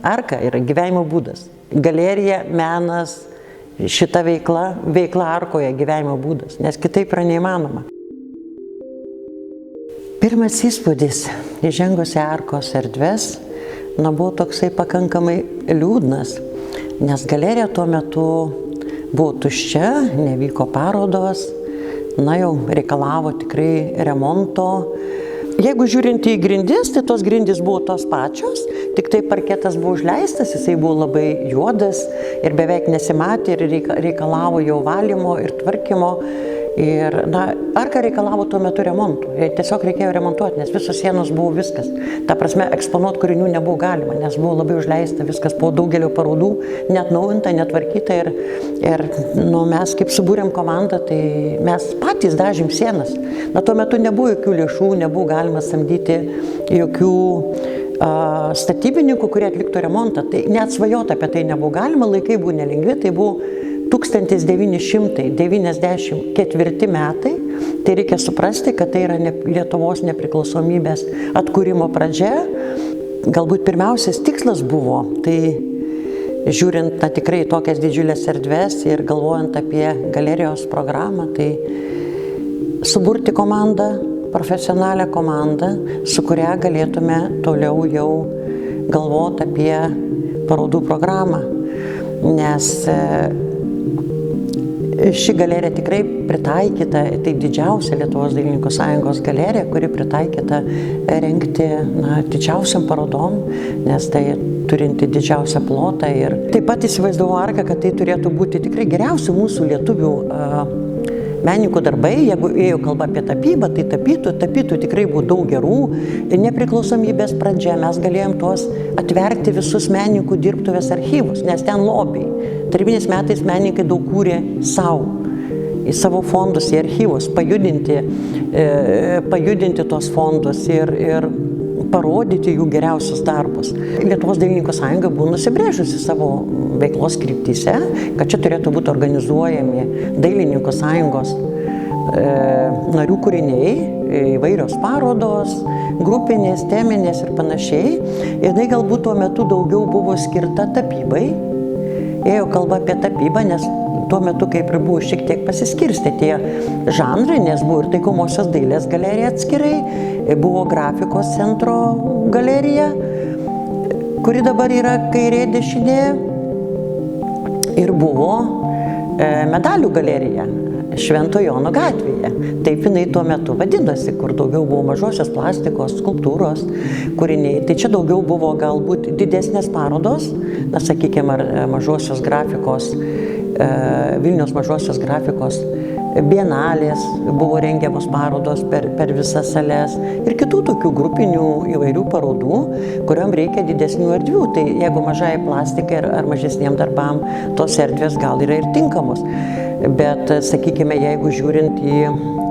Arka yra gyvenimo būdas. Galerija, menas, šita veikla Arkoje gyvenimo būdas, nes kitaip yra neįmanoma. Pirmas įspūdis, įžengus į Arkos erdves, buvo toksai pakankamai liūdnas, nes galerija tuo metu buvo tuščia, nevyko parodos, jau reikalavo tikrai remonto. Jeigu žiūrint į grindis, tai tos grindys buvo tos pačios, tik tai parketas buvo užleistas, jisai buvo labai juodas ir beveik nesimatė ir reikalavo jau valymo ir tvarkymo. Ir Arka reikalavo tuo metu remontų. Tiesiog reikėjo remontuoti, nes visos sienos buvo viskas. Ta prasme, eksponuoti kūrinių nebuvo galima, nes buvo labai užleista viskas po daugelio parodų, neatnaujinta, netvarkyta. Ir mes kaip subūrėm komandą, tai mes patys dažėm sienas. Tuo metu nebuvo jokių lėšų, nebuvo galima samdyti jokių statybininkų, kurie atliktų remontą. Tai net svajoti apie tai nebuvo galima, laikai buvo nelengvi, tai buvo 1994 metai, tai reikia suprasti, kad tai yra Lietuvos nepriklausomybės atkūrimo pradžia. Galbūt pirmiausias tikslas buvo, tai žiūrint tikrai tokias didžiulės erdves ir galvojant apie galerijos programą, tai suburti komandą, profesionalią komandą, su kuria galėtume toliau jau galvoti apie parodų programą. Nes ši galerija tikrai pritaikyta, tai didžiausia Lietuvos dailininkų sąjungos galerija, kuri pritaikyta rengti didžiausiam parodom, nes tai turinti didžiausią plotą. Ir taip pat įsivaizdavau Arką, kad tai turėtų būti tikrai geriausių mūsų lietuvių menininkų darbai. Jeigu ėjo kalba apie tapybą, tai tapytų tikrai buvo daug gerų. Nepriklausomybės pradžia mes galėjom tuos atverti visus menininkų dirbtuvės archyvus, nes ten lobiai. Tarybiniais metais menininkai daug kūrė į savo fondus, į archyvus, pajudinti tos fondus ir parodyti jų geriausius darbus. Lietuvos dailininkų sąjunga buvo nusibrėžusi savo veiklos kryptyse, kad čia turėtų būti organizuojami dailininkų sąjungos narių kūriniai, įvairios parodos, grupinės, teminės ir panašiai. Ir tai galbūt tuo metu daugiau buvo skirta tapybai. Ėjo kalba apie tapybą, nes tuo metu kaip ir buvo šiek tiek pasiskirstę tie žanrai, nes buvo ir taikomosios dailės galerija atskirai, buvo grafikos centro galerija, kuri dabar yra kairė dešinė, ir buvo medalių galerija Švento Jono gatvėje. Taip jinai tuo metu vadinosi, kur daugiau buvo mažosios plastikos, skulptūros kūriniai. Tai čia daugiau buvo galbūt didesnės parodos, sakykime, ar mažosios grafikos, Vilniaus mažosios grafikos bienalės, buvo rengiamos parodos per visas sales ir kitų tokių grupinių įvairių parodų, kuriam reikia didesnių erdvių. Tai jeigu mažai plastikai ar mažesniem darbam, tos erdvės gal yra ir tinkamos. Bet, sakykime, jeigu žiūrint į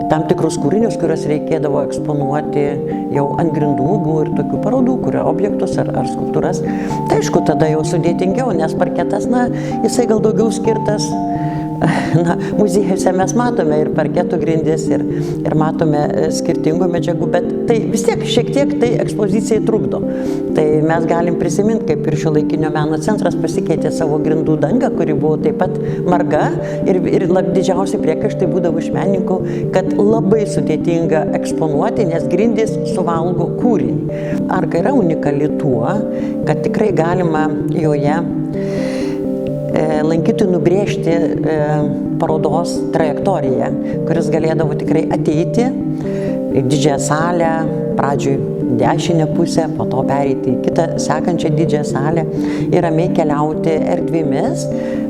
tam tikrus kūrinius, kuriuos reikėdavo eksponuoti jau ant grindų, buvo ir tokių parodų, kurio objektus ar skulptūras, tai aišku, tada jau sudėtingiau, nes parketas, jisai gal daugiau skirtas, muziejuose mes matome ir parketų grindis, ir matome skirtingų medžiagų, bet tai vis tiek šiek tiek tai ekspozicijai trukdo. Tai mes galim prisiminti, kaip ir Šiuolaikinio meno centras pasikeitė savo grindų dangą, kuri buvo taip pat marga, ir didžiausi priekaištai būdavo iš menininkų, kad labai sudėtinga eksponuoti, nes grindys suvalgo kūrinį. Arka yra unikali tuo, kad tikrai galima joje lankytojui nubrėžti parodos trajektoriją, kuris galėdavo tikrai ateiti į didžiąją salę, pradžioj dešinę pusę, po to pereiti į kitą sekančią didžiąją salę ir ramiai keliauti erdvėmis,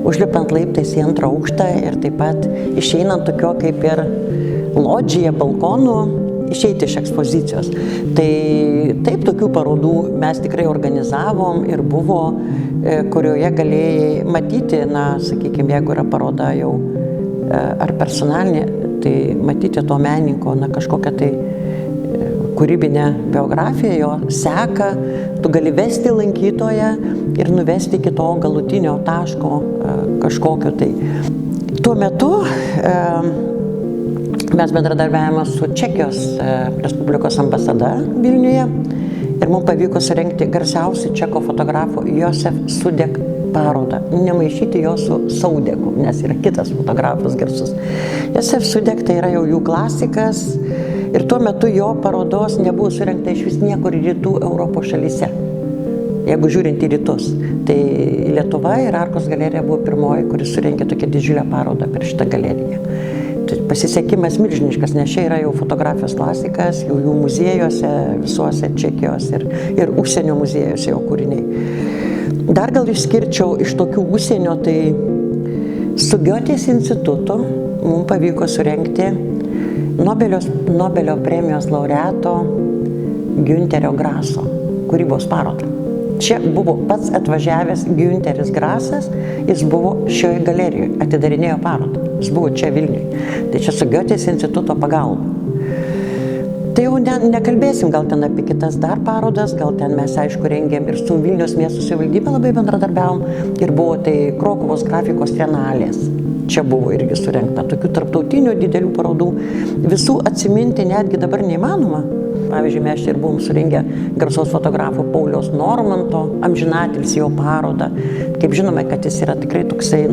užlipant laiptais į antrą aukštą ir taip pat išeinant tokio kaip ir lodžija, balkonų, išeiti iš ekspozicijos. Tai taip, tokių parodų mes tikrai organizavom ir buvo, kurioje galėjai matyti, sakykime, jeigu yra paroda jau ar personalinė, tai matyti to menininko, kažkokią tai kūrybinę biografiją, jo seką, tu gali vesti lankytoją ir nuvesti iki to galutinio taško kažkokio tai. Tuo metu mes bendradarbiavome su Čekijos Respublikos ambasada Vilniuje Ir mums pavyko surengti garsiausių čekų fotografų Josef Sudek parodą. Nemaišyti jo su Saudeku, nes yra kitas fotografas garsus. Josef Sudek tai yra jau jų klasikas ir tuo metu jo parodos nebuvo surengta iš vis niekur rytų Europos šalyse. Jeigu žiūrint į rytus, tai Lietuva ir Arkos galerija buvo pirmoji, kuris surengė tokią didžiulę parodą per šitą galeriją. Tai pasisekimas milžiniškas, nes čia yra jau fotografijos klasikas, jau jų muziejuose, visuose Čekijos ir užsienio muziejuose jo kūriniai. Dar gal išskirčiau iš tokių užsienio, tai su Giotės institutu mums pavyko surengti Nobelio premijos laureato Günterio Graso kūrybos parodą. Čia buvo pats atvažiavęs Günteris Grasas, jis buvo šioje galerijoje, atidarinėjo parodą. Jis buvo čia Vilniuje. Tai čia su Giotės instituto pagalba. Tai jau nekalbėsim gal ten apie kitas dar parodas, gal ten mes aišku rengėm ir su Vilniaus miesto savivaldybė labai bendradarbiavom ir buvo tai Krokuvos grafikos trienalės. Čia buvo irgi surengta tokių tarptautinių didelių parodų. Visų atsiminti netgi dabar neįmanoma. Pavyzdžiui, mes čia ir buvom surengę garsaus fotografo Pauliaus Normanto amžinatilsį jo parodą. Kaip žinome, kad jis yra tikrai toksai,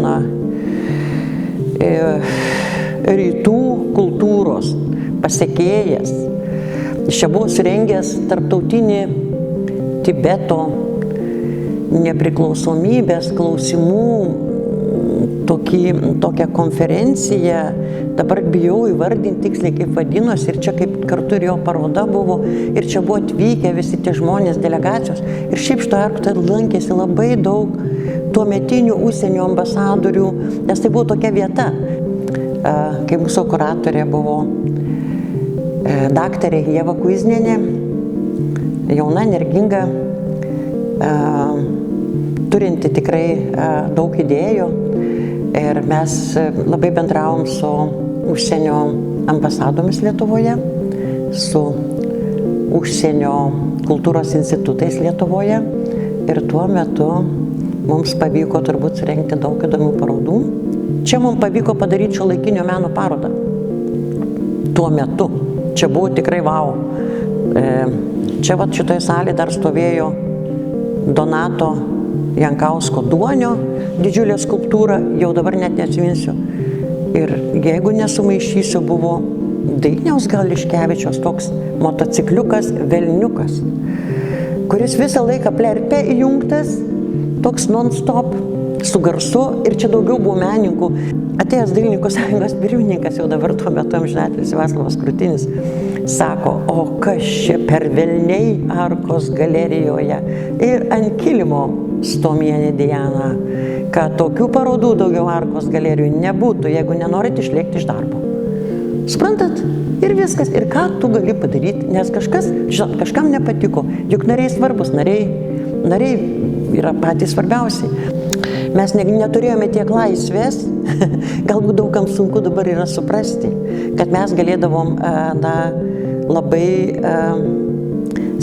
rytų kultūros pasekėjas. Jis čia buvo surengęs tarptautinį Tibeto nepriklausomybės klausimų tokią konferenciją. Dabar bijau įvardinti tiksliai, kaip vadinosi, ir čia kaip kartu ir jo paroda buvo, ir čia buvo atvykę visi tie žmonės, delegacijos. Ir šiaip šito Arkoje lankėsi labai daug tuometinių užsienio ambasadorių, nes tai buvo tokia vieta, kai mūsų kuratorė buvo daktarė Ieva Kuiznienė, jauna, energinga, turinti tikrai daug idėjų. Ir mes labai bendravom su užsienio ambasadomis Lietuvoje, su užsienio kultūros institutais Lietuvoje. Ir tuo metu mums pavyko turbūt surengti daug įdomių parodų. Čia mums pavyko padaryti šiuolaikinio meno parodą. Tuo metu. Čia buvo tikrai vau. Čia šitoje salėje dar stovėjo Donato Jankausko Duonio didžiulė skulptūra, jau dabar net neatsiminsiu. Ir jeigu nesumaišysiu, buvo Dainiaus Liškevičiaus toks motocikliukas Velniukas, kuris visą laiką plerpe įjungtas, toks non-stop, su garsu, ir čia daugiau buvo menininkų. Atėjęs Dailininkų sąjungos pirmininkas, jau dabar tuo metu amžinatilsį Vaclovas Krutinis, sako, o kas čia per velniai Arkos galerijoje ir ant kilimo Stomienė Diana, kad tokių parodų daugiau Arkos galerijų nebūtų, jeigu nenorit išlėkti iš darbo. Suprantat? Ir viskas. Ir ką tu gali padaryti, nes kažkam nepatiko, juk nariai svarbus, nariai yra patys svarbiausi. Mes neturėjome tiek laisvės, galbūt daugam sunku dabar yra suprasti, kad mes galėdavom labai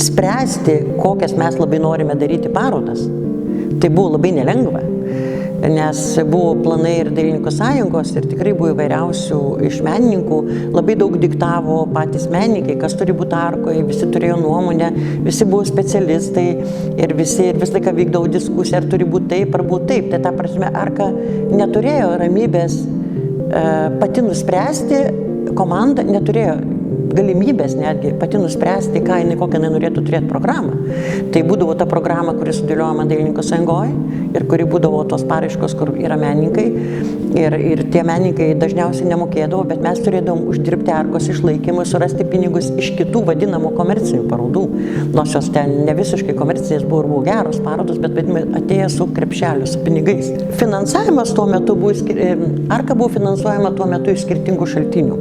spręsti, kokias mes labai norime daryti parodas. Tai buvo labai nelengva, nes buvo planai ir Dailininkų sąjungos ir tikrai buvo įvairiausių iš menininkų, labai daug diktavo patys menininkai, kas turi būti Arkoje, visi turėjo nuomonę, visi buvo specialistai ir visą laiką vykdavo diskusiją, ar turi būti taip, ar būti taip. Tai ta prasme, Arka neturėjo ramybės pati nuspręsti, komanda neturėjo galimybės netgi pati nuspręsti, kokią jinai norėtų turėti programą. Tai būdavo ta programa, kuri sudėliojama Dailininkų sąjungoje ir kuri būdavo tos paraiškos, kur yra menininkai. Ir tie menininkai dažniausiai nemokėdavo, bet mes turėdavom uždirbti Arkos išlaikymui, surasti pinigus iš kitų vadinamų komercinių parodų. Nors jos ten ne visiškai komercinės buvo ir buvo geros parodos, bet atėjo su krepšeliu, su pinigais. Finansavimas tuo metu buvo, Arka buvo finansuojama tuo metu iš skirtingų šaltinių.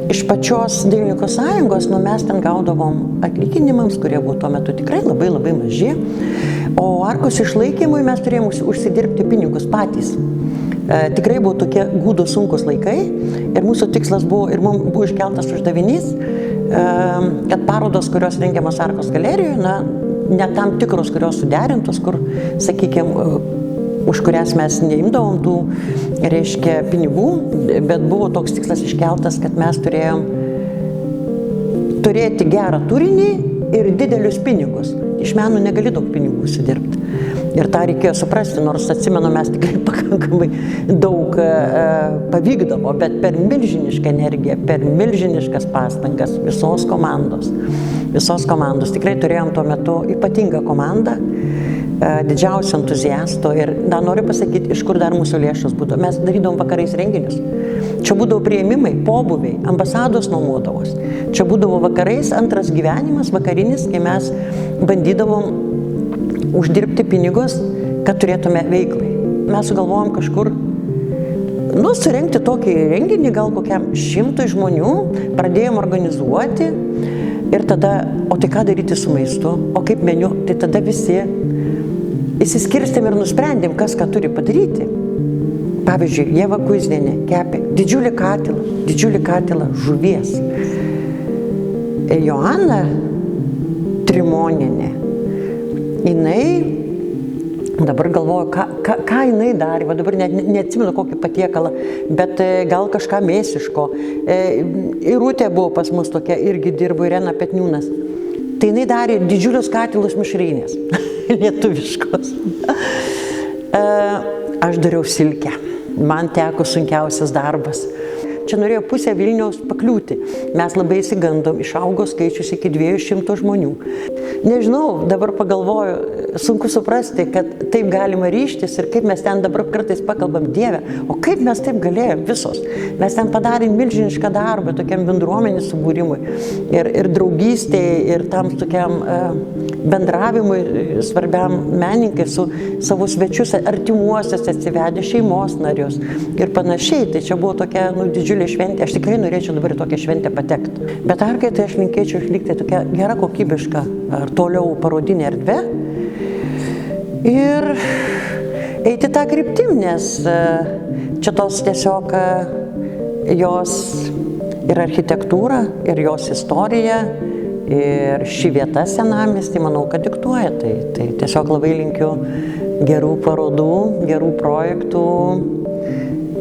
Iš pačios Dailininkų sąjungos, mes ten gaudavom atlyginimams, kurie buvo tuo metu tikrai labai labai maži, o Arkos išlaikymui mes turėjom užsidirbti pinigus patys. Tikrai buvo tokie gūdūs sunkus laikai ir mūsų tikslas buvo, ir mums buvo iškeltas uždavinys, kad parodos, kurios rengiamas Arkos galerijoje, ne tam tikros, kurios suderintos, kur, sakykime, už kurias mes neimdavom tų, pinigų, bet buvo toks tikslas iškeltas, kad mes turėjom turėti gerą turinį ir didelius pinigus. Iš meno negali daug pinigų užsidirbti. Ir tą reikėjo suprasti, nors atsimenu, mes tikrai pakankamai daug pavykdavo, bet per milžinišką energiją, per milžiniškas pastangas visos komandos. Tikrai turėjom tuo metu ypatingą komandą, didžiausių entuziastų ir dar noriu pasakyti, iš kur dar mūsų lėšos būdavo. Mes darydavom vakarais renginius. Čia būdavo priėmimai, pobūviai, ambasados nuomodavos. Čia būdavo vakarais antras gyvenimas, vakarinis, kai mes bandydavom uždirbti pinigus, kad turėtume veiklai. Mes sugalvojom kažkur, surengti tokį renginį, gal kokiam 100 žmonių, pradėjom organizuoti ir tada, o tai ką daryti su maistu, o kaip meniu, tai tada visi įsiskirstėm ir nusprendėm, kas ką turi padaryti. Pavyzdžiui, Ieva Kuiznienė kepė didžiulį katilą žuvies. Joana Trimonienė, jinai, dabar galvoju, ką jinai darė, va dabar neatsimenu kokį patiekalą, bet gal kažką mėsiško. Irutė buvo pas mus tokia, irgi dirbo, Irena Petniūnas. Tai jinai darė didžiulius katilus mišrainės, lietuviškos. Aš dariau silkę, man teko sunkiausias darbas. Čia norėjo pusę Vilniaus pakliūti. Mes labai įsigandom, išaugo skaičius iki 200 žmonių. Nežinau, dabar pagalvoju, sunku suprasti, kad taip galima ryžtis ir kaip mes ten dabar kartais pakalbam, Dieve, o kaip mes taip galėjom visos. Mes ten padarėm milžinišką darbą tokiam bendruomenės subūrimui ir draugystėje, ir tam tokiam bendravimui svarbiam menininkai su savo svečius artimuosius atsivedę, šeimos narius ir panašiai. Tai čia buvo tokia didžiulė šventė. Aš tikrai norėčiau dabar į tokią šventę patekti. Bet arkai tai aš linkėčiau išlikti tokia gera kokybiška ar toliau parodinė erdvė ir eiti tą kryptim, nes čia tos tiesiog jos ir architektūra, ir jos istorija, ir ši vieta senamiestį, manau, kad diktuoja. Tai tiesiog labai linkiu gerų parodų, gerų projektų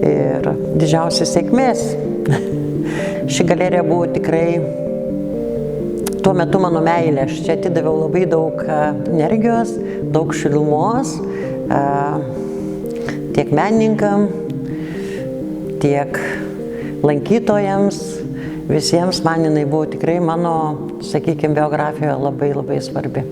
ir didžiausios sėkmės. Ši galerija buvo tikrai tuo metu mano meilė. Aš čia atidaviau labai daug energijos, daug šilumos, tiek menininkam, tiek lankytojams. Visiems man jinai buvo tikrai mano, sakykime, biografijoje labai svarbi.